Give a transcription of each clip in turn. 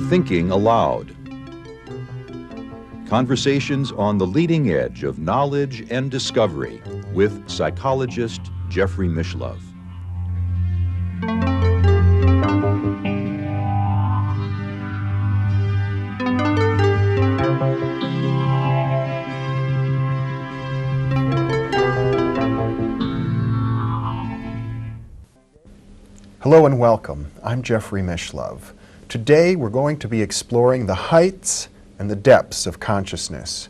Thinking Aloud. Conversations on the leading edge of knowledge and discovery with psychologist Jeffrey Mishlove. Hello and welcome. I'm Jeffrey Mishlove. Today we're going to be exploring the heights and the depths of consciousness.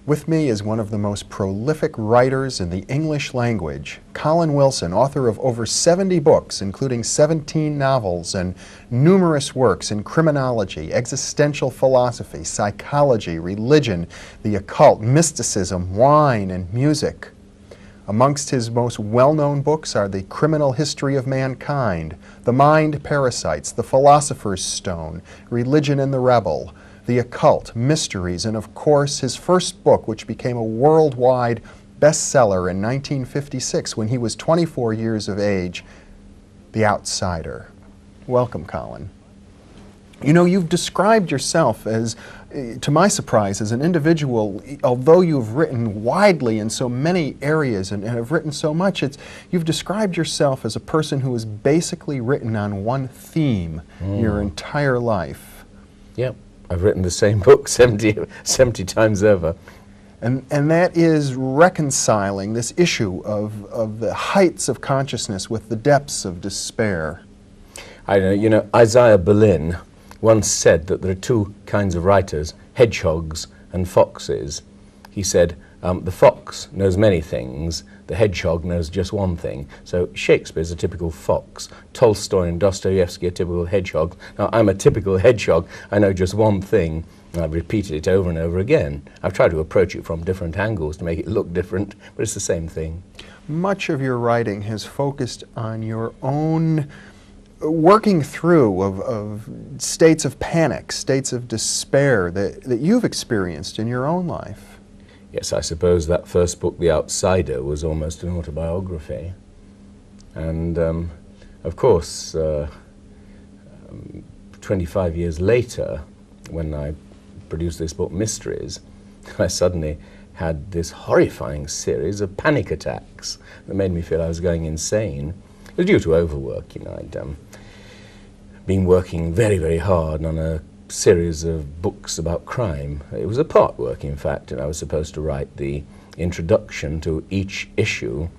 With me is one of the most prolific writers in the English language, Colin Wilson, author of over 70 books, including 17 novels and numerous works in criminology, existential philosophy, psychology, religion, the occult, mysticism, wine, and music. Amongst his most well-known books are The Criminal History of Mankind, The Mind Parasites, The Philosopher's Stone, Religion and the Rebel, The Occult, Mysteries, and of course his first book, which became a worldwide bestseller in 1956 when he was 24 years of age, The Outsider. Welcome, Colin. You know, you've described yourself as, to my surprise, as an individual, although you've written widely in so many areas and have written so much, you've described yourself as a person who has basically written on one theme your entire life. Yep, I've written the same book 70 times over. And that is reconciling this issue of the heights of consciousness with the depths of despair. I know, you know, Isaiah Berlin once said that there are two kinds of writers, hedgehogs and foxes. He said, the fox knows many things, the hedgehog knows just one thing. So Shakespeare's a typical fox, Tolstoy and Dostoevsky are typical hedgehogs. Now I'm a typical hedgehog, I know just one thing, and I've repeated it over and over again. I've tried to approach it from different angles to make it look different, but it's the same thing. Much of your writing has focused on your own working through of states of panic, states of despair that you've experienced in your own life. Yes, I suppose that first book, The Outsider, was almost an autobiography. And of course, 25 years later, when I produced this book, Mysteries, I suddenly had this horrifying series of panic attacks that made me feel I was going insane. It was due to overwork, you know. I'd been working very, very hard on a series of books about crime. It was a part work, in fact, and I was supposed to write the introduction to each issue.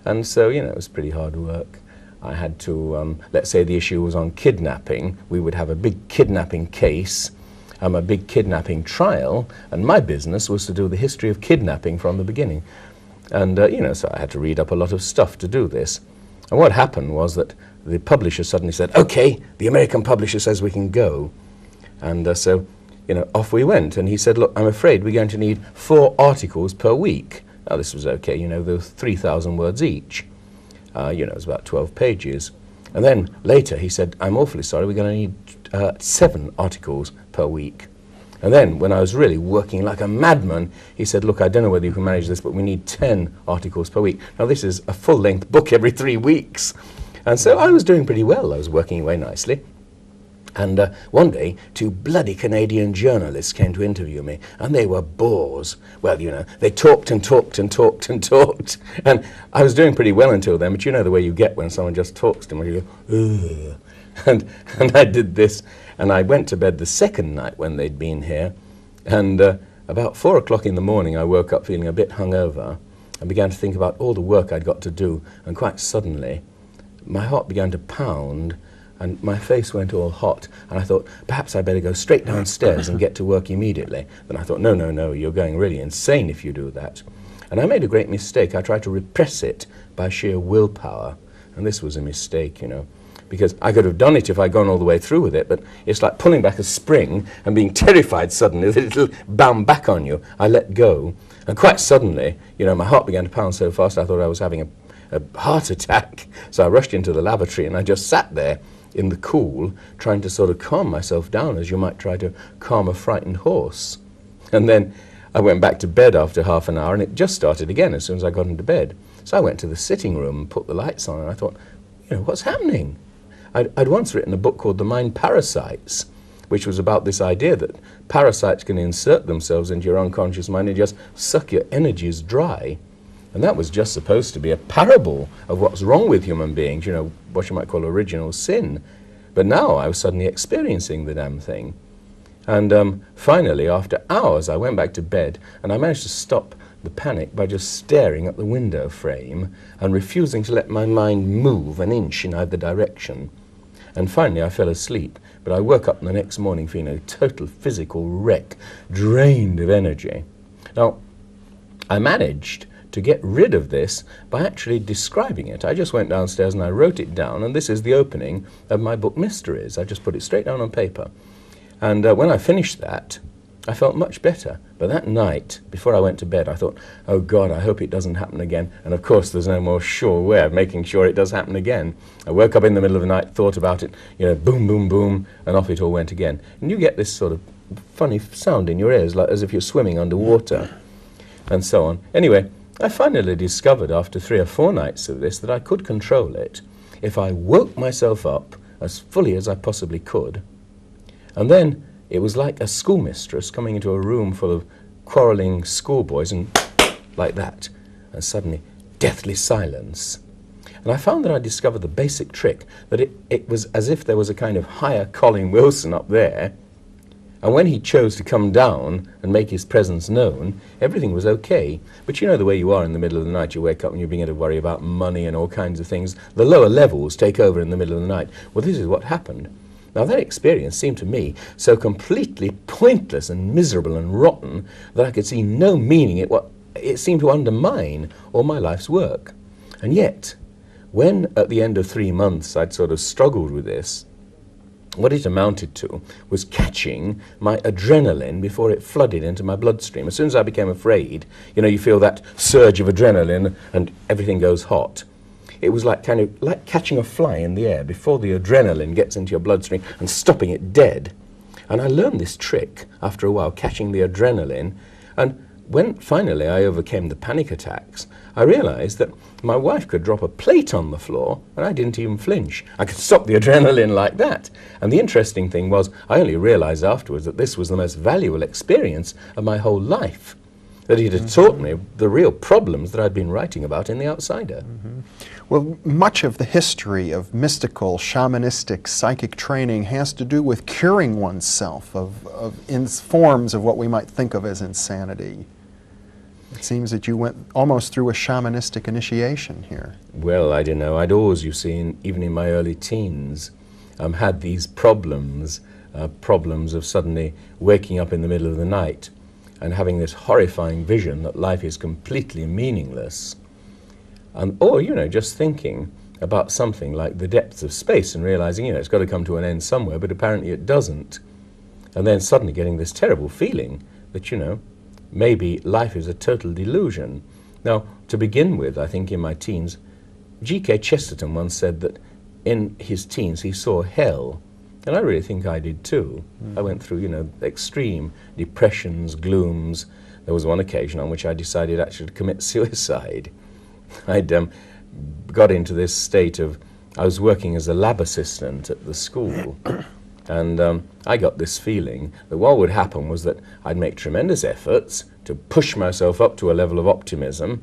And so, you know, it was pretty hard work. I had to, let's say the issue was on kidnapping. We would have a big kidnapping case, a big kidnapping trial, and my business was to do the history of kidnapping from the beginning. And, you know, so I had to read up a lot of stuff to do this. And what happened was that the publisher suddenly said, okay, the American publisher says we can go. And so, you know, off we went. And he said, look, I'm afraid we're going to need 4 articles per week. Now, this was okay, you know, there were 3,000 words each. You know, it was about 12 pages. And then later he said, I'm awfully sorry, we're going to need 7 articles per week. And then, when I was really working like a madman, he said, look, I don't know whether you can manage this, but we need 10 articles per week. Now, this is a full-length book every 3 weeks. And so I was doing pretty well. I was working away nicely. And one day, 2 bloody Canadian journalists came to interview me, and they were bores. Well, you know, they talked and talked and talked and talked. And I was doing pretty well until then, but you know the way you get when someone just talks to me, you go, ugh. And I did this, and I went to bed the second night when they'd been here, and about 4 o'clock in the morning I woke up feeling a bit hungover and began to think about all the work I'd got to do, and quite suddenly my heart began to pound and my face went all hot, and I thought, perhaps I'd better go straight downstairs and get to work immediately. Then I thought, no, no, no, you're going really insane if you do that. And I made a great mistake. I tried to repress it by sheer willpower, and this was a mistake, you know. Because I could have done it if I'd gone all the way through with it, but it's like pulling back a spring and being terrified suddenly that it'll bound back on you. I let go, and quite suddenly, you know, my heart began to pound so fast I thought I was having a heart attack. So I rushed into the lavatory and I just sat there in the cool, trying to sort of calm myself down as you might try to calm a frightened horse. And then I went back to bed after half an hour, and it just started again as soon as I got into bed. So I went to the sitting room and put the lights on, and I thought, what's happening? I'd once written a book called The Mind Parasites, which was about this idea that parasites can insert themselves into your unconscious mind and just suck your energies dry. And that was just supposed to be a parable of what's wrong with human beings, what you might call original sin. But now I was suddenly experiencing the damn thing. And finally, after hours, I went back to bed, and I managed to stop the panic by just staring at the window frame and refusing to let my mind move an inch in either direction. And finally I fell asleep, but I woke up the next morning feeling a total physical wreck, drained of energy. Now, I managed to get rid of this by actually describing it. I just went downstairs and I wrote it down, and this is the opening of my book Mysteries. I just put it straight down on paper. And when I finished that, I felt much better. But that night, before I went to bed, I thought, oh God, I hope it doesn't happen again. And of course, there's no more sure way of making sure it does happen again. I woke up in the middle of the night, thought about it, boom, boom, boom, and off it all went again. And you get this sort of funny sound in your ears, like as if you're swimming underwater, and so on. Anyway, I finally discovered after 3 or 4 nights of this that I could control it if I woke myself up as fully as I possibly could. And then it was like a schoolmistress coming into a room full of quarrelling schoolboys, and like that, and suddenly deathly silence. And I found that I discovered the basic trick, that it was as if there was a kind of higher Colin Wilson up there, and when he chose to come down and make his presence known, everything was okay. But you know the way you are in the middle of the night, you wake up and you begin to worry about money and all kinds of things. The lower levels take over in the middle of the night. Well, this is what happened. Now, that experience seemed to me so completely pointless and miserable and rotten that I could see no meaning in what it seemed to undermine all my life's work. And yet, when at the end of 3 months I'd sort of struggled with this, what it amounted to was catching my adrenaline before it flooded into my bloodstream. As soon as I became afraid, you feel that surge of adrenaline and everything goes hot. It was like like catching a fly in the air before the adrenaline gets into your bloodstream and stopping it dead. And I learned this trick after a while, catching the adrenaline. And when finally I overcame the panic attacks, I realized that my wife could drop a plate on the floor and I didn't even flinch. I could stop the adrenaline like that. And the interesting thing was, I only realized afterwards that this was the most valuable experience of my whole life, that it had taught me the real problems that I'd been writing about in The Outsider. Well, much of the history of mystical, shamanistic, psychic training has to do with curing oneself of forms of what we might think of as insanity. It seems that you went almost through a shamanistic initiation here. Well, I don't know. I'd always, you see, even in my early teens, had these problems of suddenly waking up in the middle of the night and having this horrifying vision that life is completely meaningless. Or, just thinking about something like the depths of space and realizing, it's got to come to an end somewhere, but apparently it doesn't. And then suddenly getting this terrible feeling that, maybe life is a total delusion. Now, to begin with, I think in my teens, G.K. Chesterton once said that in his teens he saw hell. And I really think I did too. I went through, extreme depressions, glooms. There was one occasion on which I decided actually to commit suicide. I'd got into this state of, I was working as a lab assistant at the school, and I got this feeling that what would happen was that I'd make tremendous efforts to push myself up to a level of optimism.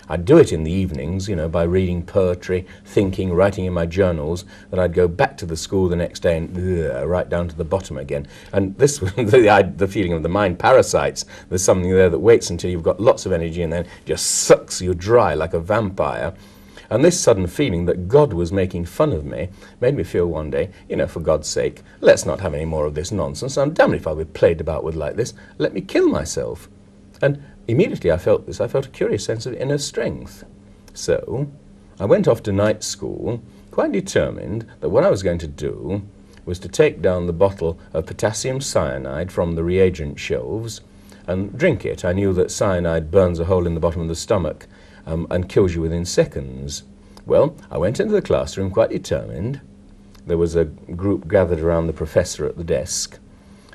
I'd do it in the evenings, by reading poetry, thinking, writing in my journals, that I'd go back to the school the next day and right down to the bottom again. And this was the feeling of the mind parasites. There's something there that waits until you've got lots of energy and then just sucks you dry like a vampire. And this sudden feeling that God was making fun of me made me feel one day, for God's sake, let's not have any more of this nonsense. I'm damned if I'll be played about with like this. Let me kill myself. And immediately I felt this. I felt a curious sense of inner strength. So I went off to night school, quite determined that what I was going to do was to take down the bottle of potassium cyanide from the reagent shelves and drink it. I knew that cyanide burns a hole in the bottom of the stomach and kills you within seconds. Well, I went into the classroom quite determined. There was a group gathered around the professor at the desk.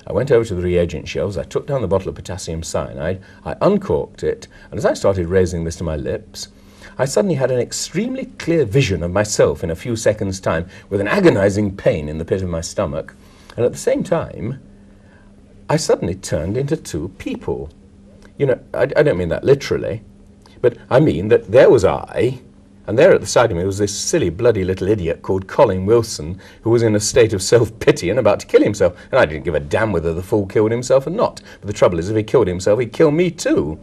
I went over to the reagent shelves, I took down the bottle of potassium cyanide, I uncorked it, and as I started raising this to my lips, I suddenly had an extremely clear vision of myself in a few seconds' time with an agonizing pain in the pit of my stomach. And at the same time, I suddenly turned into two people. You know, I don't mean that literally, but I mean that there was I, and there at the side of me was this silly, bloody little idiot called Colin Wilson, who was in a state of self-pity and about to kill himself. And I didn't give a damn whether the fool killed himself or not. But the trouble is, if he killed himself, he'd kill me too.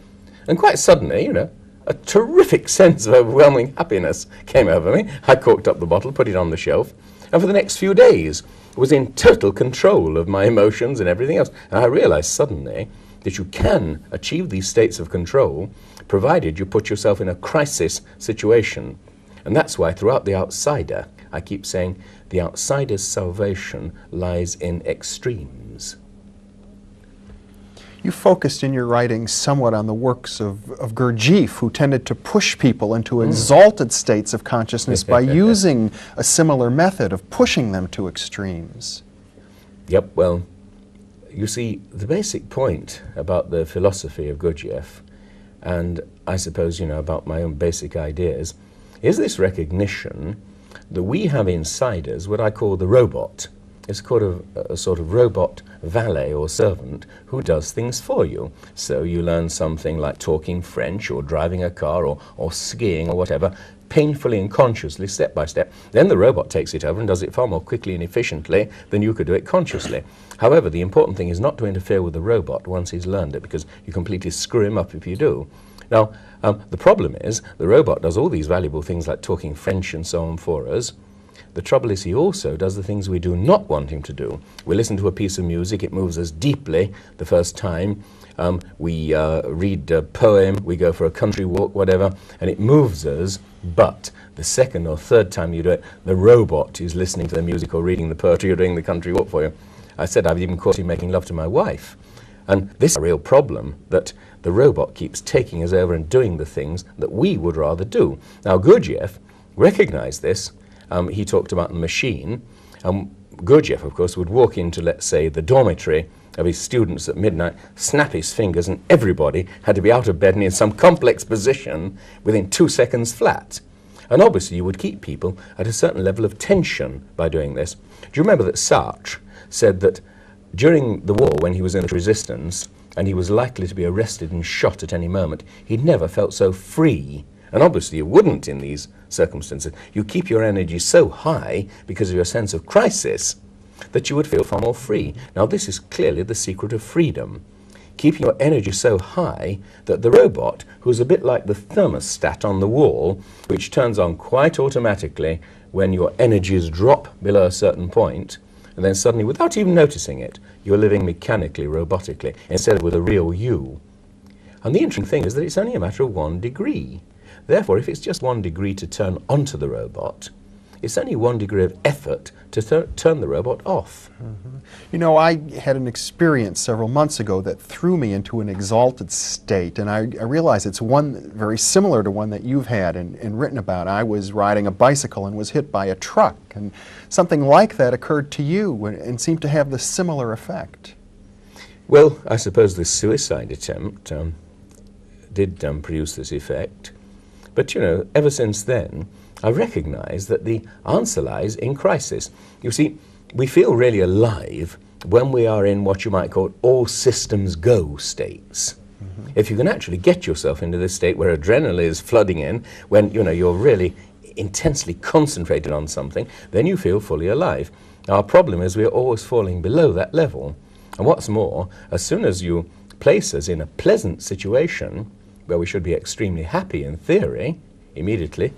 And quite suddenly, you know, a terrific sense of overwhelming happiness came over me. I corked up the bottle, put it on the shelf, and for the next few days was in total control of my emotions and everything else. And I realized suddenly that you can achieve these states of control provided you put yourself in a crisis situation. And that's why throughout The Outsider, I keep saying the outsider's salvation lies in extremes. You focused in your writing somewhat on the works of Gurdjieff, who tended to push people into exalted states of consciousness by using a similar method of pushing them to extremes. Yep, well, you see, the basic point about the philosophy of Gurdjieff, and I suppose, you know, about my own basic ideas, is this recognition that we have inside us what I call the robot. It's called a sort of robot valet or servant who does things for you. So you learn something like talking French or driving a car or skiing or whatever, painfully and consciously, step by step. Then the robot takes it over and does it far more quickly and efficiently than you could do it consciously. However, the important thing is not to interfere with the robot once he's learned it, because you completely screw him up if you do. Now, the problem is the robot does all these valuable things like talking French and so on for us. The trouble is he also does the things we do not want him to do. We listen to a piece of music, it moves us deeply the first time. We read a poem, we go for a country walk, whatever, and it moves us. But the second or third time you do it, the robot is listening to the music or reading the poetry or doing the country walk for you. I said I've even caught him making love to my wife. And this is a real problem, that the robot keeps taking us over and doing the things that we would rather do. Now Gurdjieff recognized this. He talked about the machine. Gurdjieff, of course, would walk into, let's say, the dormitory of his students at midnight, snap his fingers, and everybody had to be out of bed and in some complex position within 2 seconds flat. And obviously you would keep people at a certain level of tension by doing this. Do you remember that Sartre said that during the war, when he was in the resistance, and he was likely to be arrested and shot at any moment, he'd never felt so free. And obviously you wouldn't in these circumstances. You keep your energy so high because of your sense of crisis that you would feel far more free. Now this is clearly the secret of freedom. Keeping your energy so high that the robot, who's a bit like the thermostat on the wall, which turns on quite automatically when your energies drop below a certain point, and then suddenly, without even noticing it, you're living mechanically, robotically, instead of with a real you. And the interesting thing is that it's only a matter of 1 degree. Therefore, if it's just 1 degree to turn onto the robot, it's only 1 degree of effort to turn the robot off. You know, I had an experience several months ago that threw me into an exalted state, and I realized it's one very similar to one that you've had and written about. I was riding a bicycle and was hit by a truck, and something like that occurred to you and seemed to have the similar effect. Well, I suppose this suicide attempt did produce this effect. But, you know, ever since then, I recognize that the answer lies in crisis. You see, we feel really alive when we are in what you might call all systems go states. If you can actually get yourself into this state where adrenaline is flooding in, when, you know, you're really intensely concentrated on something, then you feel fully alive. Our problem is we're always falling below that level. And what's more, as soon as you place us in a pleasant situation, where we should be extremely happy in theory, immediately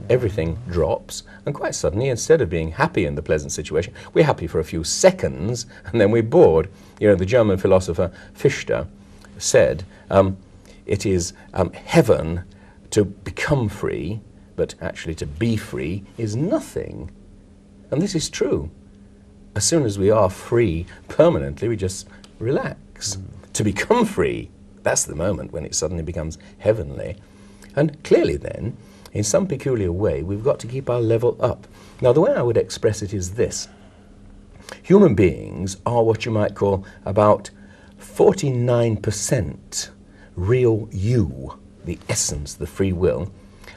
everything drops, and quite suddenly, instead of being happy in the pleasant situation, we're happy for a few seconds, and then we're bored. You know, the German philosopher Fichte said, it is heaven to become free, but actually to be free is nothing. And this is true. As soon as we are free permanently, we just relax. To become free, that's the moment when it suddenly becomes heavenly. And clearly then, in some peculiar way, we've got to keep our level up. Now, the way I would express it is this. Human beings are what you might call about 49% real you, the essence, the free will,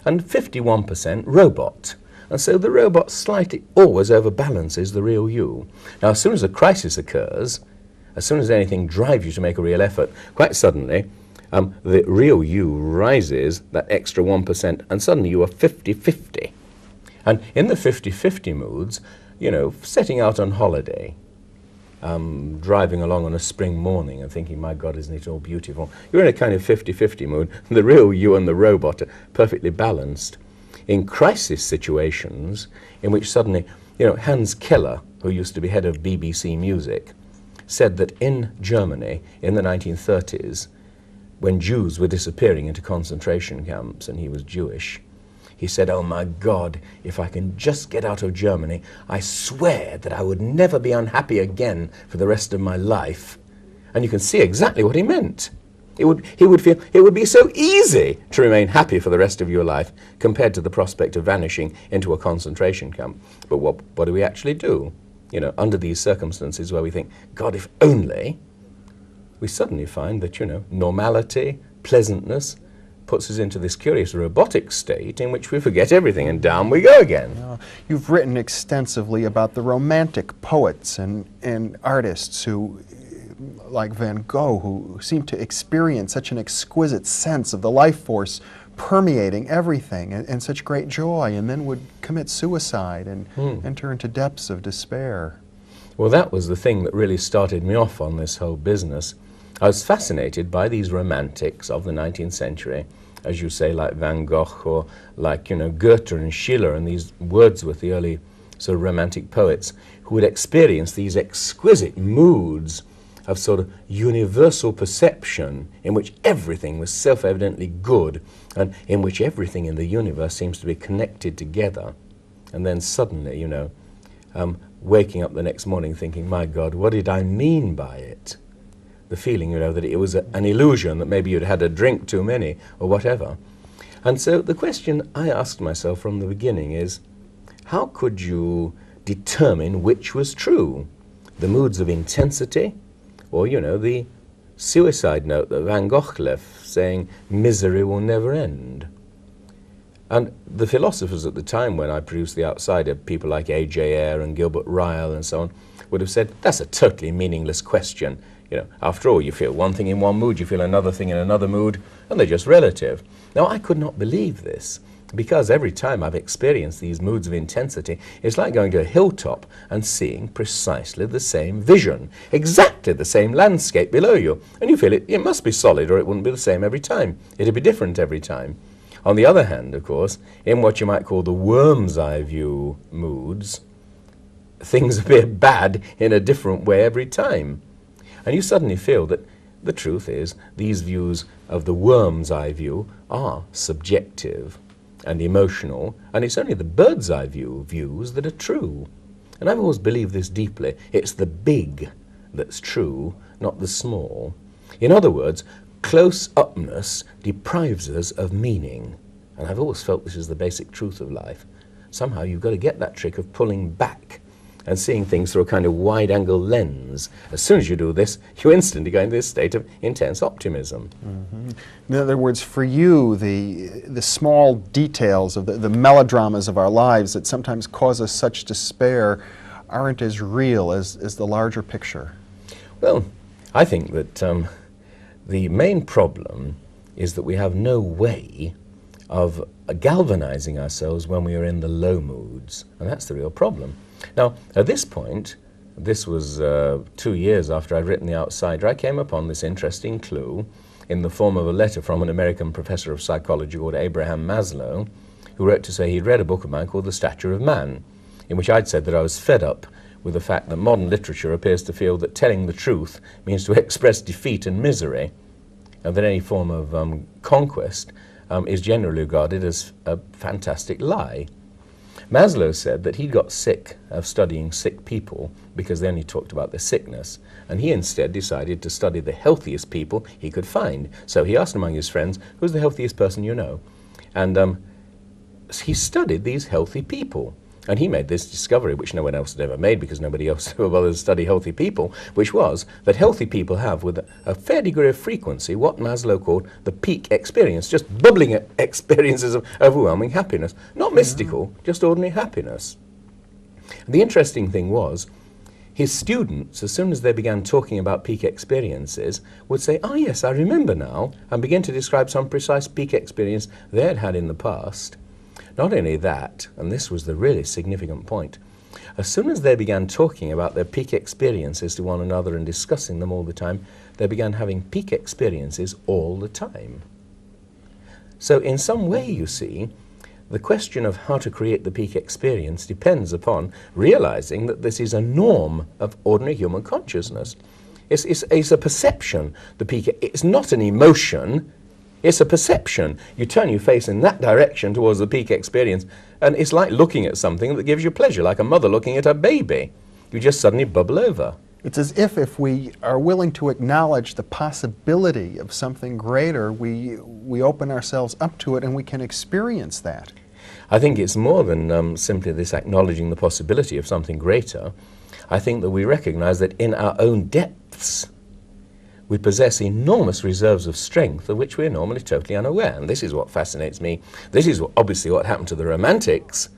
and 51% robot. And so the robot slightly always overbalances the real you. Now, as soon as a crisis occurs, as soon as anything drives you to make a real effort, quite suddenly, the real you rises that extra 1%, and suddenly you are 50-50. And in the 50-50 moods, you know, setting out on holiday, driving along on a spring morning and thinking, my God, isn't it all beautiful? You're in a kind of 50-50 mood. The real you and the robot are perfectly balanced. In crisis situations, in which suddenly, you know, Hans Keller, who used to be head of BBC Music, said that in Germany in the 1930s, when Jews were disappearing into concentration camps, and he was Jewish, he said, oh my God, if I can just get out of Germany, I swear that I would never be unhappy again for the rest of my life. And you can see exactly what he meant. He would feel it would be so easy to remain happy for the rest of your life compared to the prospect of vanishing into a concentration camp. But what do we actually do? You know, under these circumstances where we think, God, if only, we suddenly find that, you know, normality, pleasantness, puts us into this curious robotic state in which we forget everything and down we go again. You've written extensively about the romantic poets and artists who, like Van Gogh, who seem to experience such an exquisite sense of the life force permeating everything and such great joy, and then would commit suicide and enter into depths of despair. Well, that was the thing that really started me off on this whole business. I was fascinated by these romantics of the 19th century, as you say, like Van Gogh, or like, you know, Goethe and Schiller and these Wordsworth, the early sort of romantic poets, who would experience these exquisite moods of sort of universal perception in which everything was self-evidently good and in which everything in the universe seems to be connected together. And then suddenly, you know, waking up the next morning thinking, my God, what did I mean by it? The feeling, you know, that it was an illusion, that maybe you'd had a drink too many or whatever. And so the question I asked myself from the beginning is, how could you determine which was true? The moods of intensity, or, you know, the suicide note that Van Gogh left saying, misery will never end. And the philosophers at the time when I produced The Outsider, people like A.J. Ayer and Gilbert Ryle and so on, would have said, that's a totally meaningless question. You know, after all, you feel one thing in one mood, you feel another thing in another mood, and they're just relative. Now, I could not believe this, because every time I've experienced these moods of intensity, it's like going to a hilltop and seeing precisely the same vision, exactly the same landscape below you, and you feel it must be solid or it wouldn't be the same every time. It'd be different every time. On the other hand, of course, in what you might call the worm's eye view moods, things appear bad in a different way every time. And you suddenly feel that the truth is these views of the worm's eye view are subjective and emotional, and it's only the bird's eye views that are true. And I've always believed this deeply. It's the big that's true, not the small. In other words, close-upness deprives us of meaning. And I've always felt this is the basic truth of life. Somehow you've got to get that trick of pulling back and seeing things through a kind of wide-angle lens. As soon as you do this, you instantly go into this state of intense optimism. Mm-hmm. In other words, for you, the small details of the melodramas of our lives that sometimes cause us such despair aren't as real as the larger picture. Well, I think that the main problem is that we have no way of galvanizing ourselves when we are in the low moods, and that's the real problem. Now, at this point, this was 2 years after I'd written The Outsider, I came upon this interesting clue in the form of a letter from an American professor of psychology called Abraham Maslow, who wrote to say he'd read a book of mine called The Stature of Man, in which I'd said that I was fed up with the fact that modern literature appears to feel that telling the truth means to express defeat and misery, and that any form of conquest is generally regarded as a fantastic lie. Maslow said that he got sick of studying sick people because they only talked about their sickness, and he instead decided to study the healthiest people he could find. So he asked among his friends, who's the healthiest person you know? And he studied these healthy people, And he made this discovery, which no one else had ever made because nobody else ever bothered to study healthy people, which was that healthy people have, with a fair degree of frequency, what Maslow called the peak experience, just bubbling experiences of overwhelming happiness. Not mystical, just ordinary happiness. And the interesting thing was, his students, as soon as they began talking about peak experiences, would say, "Ah, yes, I remember now," and begin to describe some precise peak experience they had had in the past. Not only that, and this was the really significant point, as soon as they began talking about their peak experiences to one another and discussing them all the time, they began having peak experiences all the time. So in some way, you see, the question of how to create the peak experience depends upon realizing that this is a norm of ordinary human consciousness. It's a perception, the peak. It's not an emotion. It's a perception. You turn your face in that direction towards the peak experience, and it's like looking at something that gives you pleasure, like a mother looking at her baby. You just suddenly bubble over. It's as if we are willing to acknowledge the possibility of something greater, we open ourselves up to it and we can experience that. I think it's more than simply this acknowledging the possibility of something greater. I think that we recognize that in our own depths, we possess enormous reserves of strength of which we're normally totally unaware. And this is what fascinates me. This is obviously what happened to the Romantics.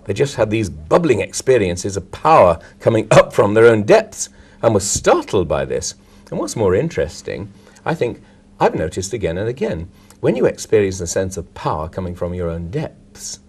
They just had these bubbling experiences of power coming up from their own depths and were startled by this. And what's more interesting, I think I've noticed again and again, when you experience a sense of power coming from your own depths,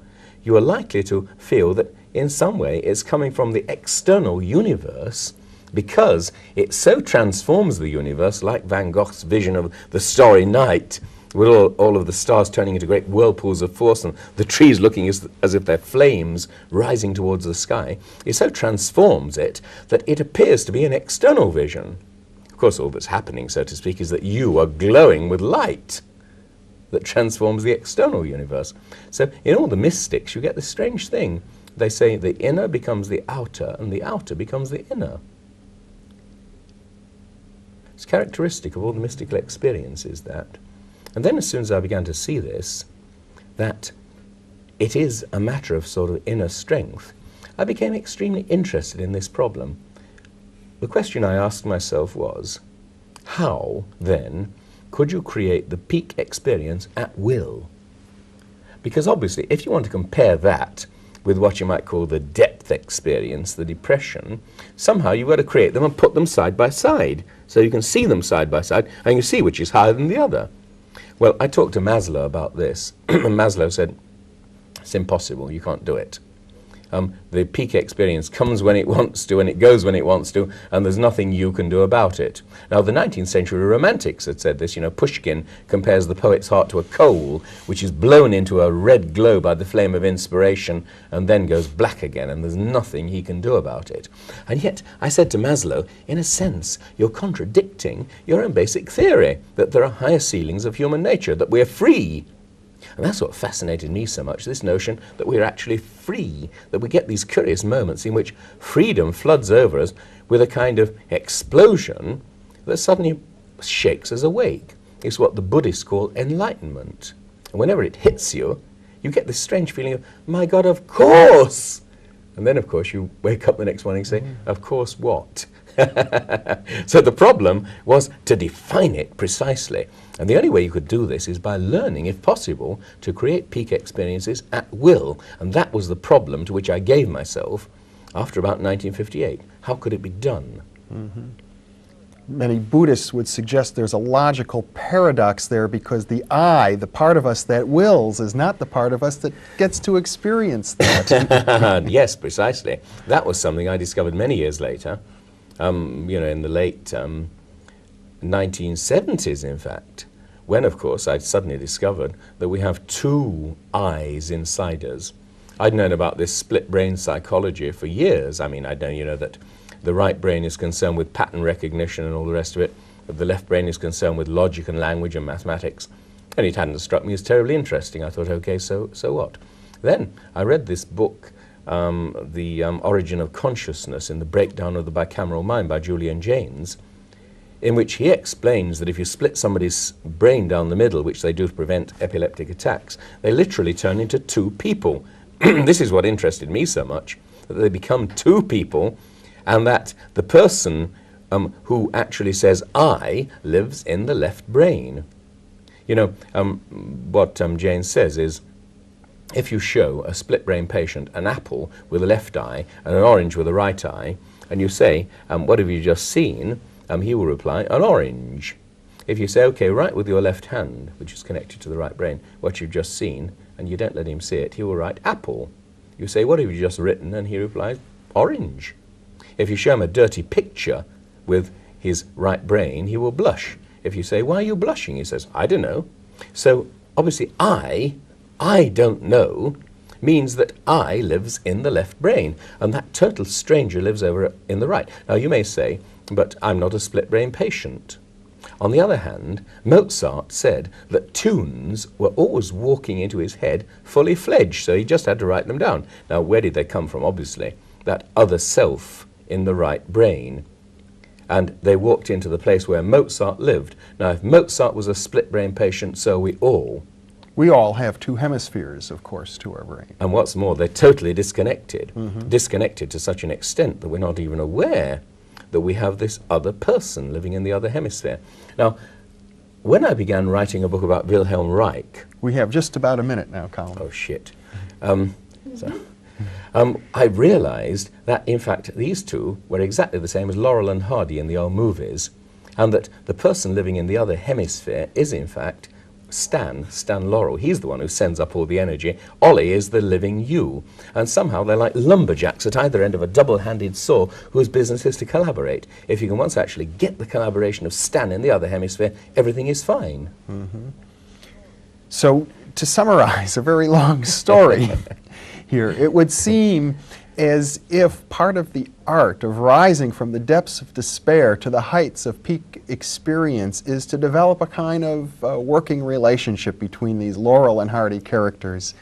you are likely to feel that in some way it's coming from the external universe, because it so transforms the universe, like Van Gogh's vision of the starry night, with all of the stars turning into great whirlpools of force and the trees looking as if they're flames rising towards the sky. It so transforms it that it appears to be an external vision. Of course, all that's happening, so to speak, is that you are glowing with light that transforms the external universe. So in all the mystics, you get this strange thing. They say the inner becomes the outer and the outer becomes the inner. It's characteristic of all the mystical experiences, that. And then as soon as I began to see this, that it is a matter of sort of inner strength, I became extremely interested in this problem. The question I asked myself was, how, then, could you create the peak experience at will? Because obviously, if you want to compare that with what you might call the depth experience, the depression, somehow you've got to create them and put them side by side, so you can see them side by side, and you see which is higher than the other. Well, I talked to Maslow about this, and Maslow said, it's impossible, you can't do it. The peak experience comes when it wants to, and it goes when it wants to, and there's nothing you can do about it. Now, the 19th century Romantics had said this. You know, Pushkin compares the poet's heart to a coal, which is blown into a red glow by the flame of inspiration, and then goes black again, and there's nothing he can do about it. And yet, I said to Maslow, in a sense, you're contradicting your own basic theory, that there are higher ceilings of human nature, that we're free. And that's what fascinated me so much, this notion that we're actually free, that we get these curious moments in which freedom floods over us with a kind of explosion that suddenly shakes us awake. It's what the Buddhists call enlightenment. And whenever it hits you, you get this strange feeling of, my God, of course! And then, of course, you wake up the next morning and say, of course what? So the problem was to define it precisely. And the only way you could do this is by learning, if possible, to create peak experiences at will. And that was the problem to which I gave myself after about 1958. How could it be done? Mm-hmm. Many Buddhists would suggest there's a logical paradox there, because the I, the part of us that wills, is not the part of us that gets to experience that. Yes, precisely. That was something I discovered many years later. You know, in the late 1970s, in fact, when, of course, I suddenly discovered that we have two eyes inside us. I'd known about this split brain psychology for years. I mean, I'd known, you know, that the right brain is concerned with pattern recognition and all the rest of it, that the left brain is concerned with logic and language and mathematics. And it hadn't struck me as terribly interesting. I thought, okay, so what? Then I read this book, The Origin of Consciousness in the Breakdown of the Bicameral Mind by Julian Jaynes, in which he explains that if you split somebody's brain down the middle, which they do to prevent epileptic attacks, they literally turn into two people. this is what interested me so much, that they become two people, and that the person who actually says I lives in the left brain. You know, what Jane says is, if you show a split brain patient an apple with a left eye and an orange with a right eye, and you say, what have you just seen? He will reply, an orange. If you say, okay, write with your left hand, which is connected to the right brain, what you've just seen, and you don't let him see it, he will write apple. You say, what have you just written? And he replies, orange. If you show him a dirty picture with his right brain, he will blush. If you say, why are you blushing? He says, I don't know. So obviously I don't know means that I lives in the left brain, and that total stranger lives over in the right. Now you may say, but I'm not a split brain patient. On the other hand, Mozart said that tunes were always walking into his head fully fledged, so he just had to write them down. Now where did they come from? Obviously, that other self in the right brain. And they walked into the place where Mozart lived. Now if Mozart was a split brain patient, so we all. We all have two hemispheres, of course, to our brain. And what's more, they're totally disconnected. Disconnected to such an extent that we're not even aware that we have this other person living in the other hemisphere. Now, when I began writing a book about Wilhelm Reich... We have just about a minute now, Colin. Oh, shit. I realized that, in fact, these two were exactly the same as Laurel and Hardy in the old movies, and that the person living in the other hemisphere is, in fact, Stan Laurel. He's the one who sends up all the energy. Ollie is the living you. And somehow they're like lumberjacks at either end of a double-handed saw whose business is to collaborate. If you can once actually get the collaboration of Stan in the other hemisphere, everything is fine. So, to summarize a very long story here, it would seem as if part of the art of rising from the depths of despair to the heights of peak experience is to develop a kind of working relationship between these Laurel and Hardy characters.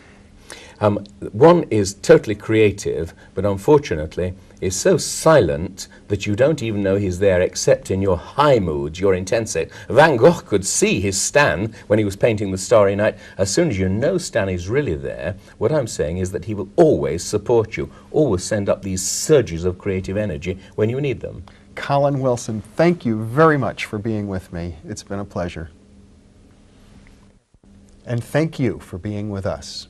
One is totally creative, but unfortunately is so silent that you don't even know he's there except in your high moods, your intensity. Van Gogh could see his Stan when he was painting the Starry Night. As soon as you know Stan is really there, what I'm saying is that he will always support you, always send up these surges of creative energy when you need them. Colin Wilson, thank you very much for being with me. It's been a pleasure. And thank you for being with us.